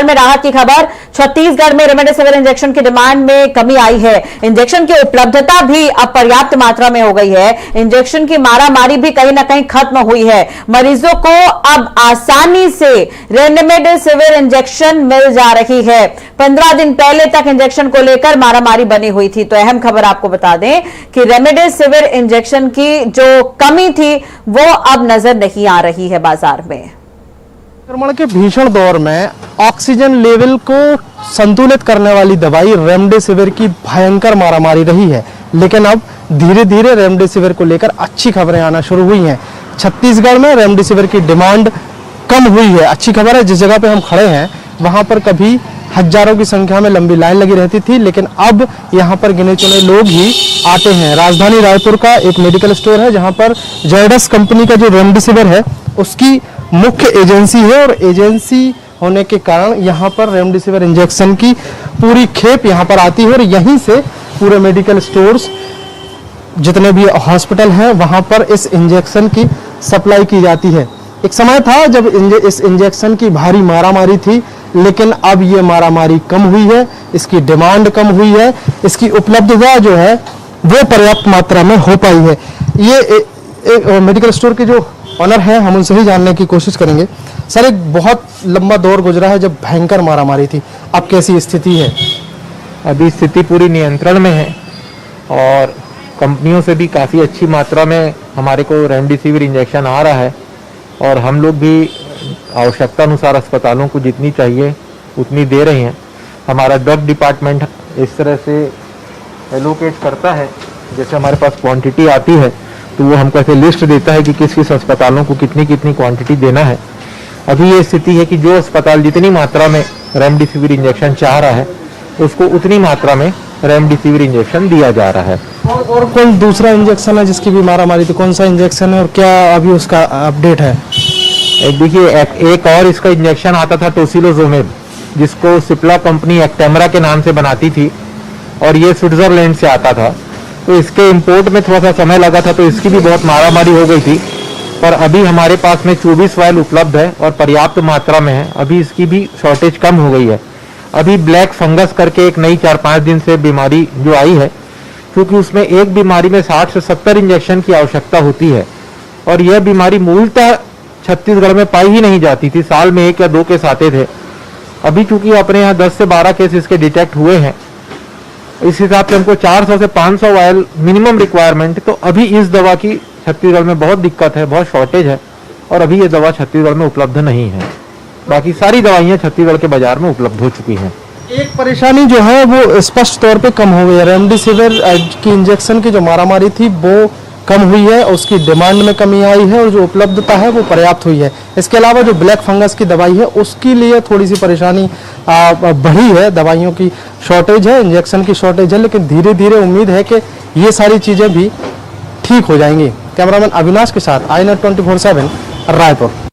में राहत की खबर। छत्तीसगढ़ में रेमडेसिविर इंजेक्शन की डिमांड में कमी आई है। इंजेक्शन की उपलब्धता भी अब पर्याप्त मात्रा में हो गई है। इंजेक्शन की मारामारी भी कहीं ना कहीं खत्म हुई है। मरीजों को अब आसानी से रेमडेसिविर इंजेक्शन मिल जा रही है। 15 दिन पहले तक इंजेक्शन को लेकर मारामारी बनी हुई थी। तो अहम खबर आपको बता दें कि रेमडेसिविर इंजेक्शन की जो कमी थी वो अब नजर नहीं आ रही है बाजार में। संक्रमण के भीषण दौर में ऑक्सीजन लेवल को संतुलित करने वाली दवाई रेमडेसिविर की भयंकर मारामारी रही है, लेकिन अब धीरे धीरे रेमडेसिविर को लेकर अच्छी खबरें आना शुरू हुई हैं। छत्तीसगढ़ में रेमडेसिविर की डिमांड कम हुई है। अच्छी खबर है, जिस जगह पे हम खड़े हैं वहां पर कभी हजारों की संख्या में लंबी लाइन लगी रहती थी, लेकिन अब यहाँ पर गिने चुने लोग ही आते हैं। राजधानी रायपुर का एक मेडिकल स्टोर है जहाँ पर जायडस कंपनी का जो रेमडेसिविर है उसकी मुख्य एजेंसी है, और एजेंसी होने के कारण यहाँ पर रेमडेसिविर इंजेक्शन की पूरी खेप यहाँ पर आती है, और यहीं से पूरे मेडिकल स्टोर्स जितने भी हॉस्पिटल हैं वहाँ पर इस इंजेक्शन की सप्लाई की जाती है। एक समय था जब इस इंजेक्शन की भारी मारामारी थी, लेकिन अब ये मारामारी कम हुई है, इसकी डिमांड कम हुई है, इसकी उपलब्धता जो है वो पर्याप्त मात्रा में हो पाई है। ये मेडिकल स्टोर के जो ऑनर हैं हम उनसे ही जानने की कोशिश करेंगे। सर, एक बहुत लंबा दौर गुजरा है जब भयंकर मारामारी थी, अब कैसी स्थिति है? अभी स्थिति पूरी नियंत्रण में है और कंपनियों से भी काफ़ी अच्छी मात्रा में हमारे को रेमडेसिविर इंजेक्शन आ रहा है, और हम लोग भी आवश्यकता अनुसार अस्पतालों को जितनी चाहिए उतनी दे रहे हैं। हमारा ड्रग डिपार्टमेंट इस तरह से एलोकेट करता है, जैसे हमारे पास क्वांटिटी आती है तो वो हमको ऐसे लिस्ट देता है कि किस किस अस्पतालों को कितनी कितनी क्वांटिटी देना है। अभी ये स्थिति है कि जो अस्पताल जितनी मात्रा में रेमडेसिविर इंजेक्शन चाह रहा है उसको उतनी मात्रा में रेमडेसिविर इंजेक्शन दिया जा रहा है। और कौन दूसरा इंजेक्शन है जिसकी भी मारामारी थी, कौन सा इंजेक्शन है और क्या अभी उसका अपडेट है? देखिए, एक और इसका इंजेक्शन आता था टोसिलोजुमेब, जिसको सिप्ला कंपनी एक्टेमरा के नाम से बनाती थी, और ये स्विट्जरलैंड से आता था। तो इसके इंपोर्ट में थोड़ा सा समय लगा था, तो इसकी भी बहुत मारामारी हो गई थी। पर अभी हमारे पास में 24 वायल उपलब्ध है और पर्याप्त मात्रा में है। अभी इसकी भी शॉर्टेज कम हो गई है। अभी ब्लैक फंगस करके एक नई 4-5 दिन से बीमारी जो आई है, क्योंकि उसमें एक बीमारी में 60 से 70 इंजेक्शन की आवश्यकता होती है, और यह बीमारी मूलतः छत्तीसगढ़ में पाई ही नहीं जाती थी। साल में 1 या 2 केस आते थे। अभी चूंकि अपने यहाँ 10 से 12 केस इसके डिटेक्ट हुए हैं, इस हिसाब से हमको 400 से 500 वायल मिनिमम रिक्वायरमेंट। तो अभी इस दवा की छत्तीसगढ़ में बहुत दिक्कत है, बहुत शॉर्टेज है, और अभी ये दवा छत्तीसगढ़ में उपलब्ध नहीं है। बाकी सारी दवाइयाँ छत्तीसगढ़ के बाजार में उपलब्ध हो चुकी हैं। एक परेशानी जो है वो स्पष्ट तौर पे कम हो गई है। रेमडेसिविर की इंजेक्शन की जो मारामारी थी वो कम हुई है, उसकी डिमांड में कमी आई है, और जो उपलब्धता है वो पर्याप्त हुई है। इसके अलावा जो ब्लैक फंगस की दवाई है उसके लिए थोड़ी सी परेशानी बढ़ी है। दवाइयों की शॉर्टेज है, इंजेक्शन की शॉर्टेज है, लेकिन धीरे धीरे उम्मीद है कि ये सारी चीज़ें भी ठीक हो जाएंगी। कैमरामैन अविनाश के साथ iNet 24/7 रायपुर।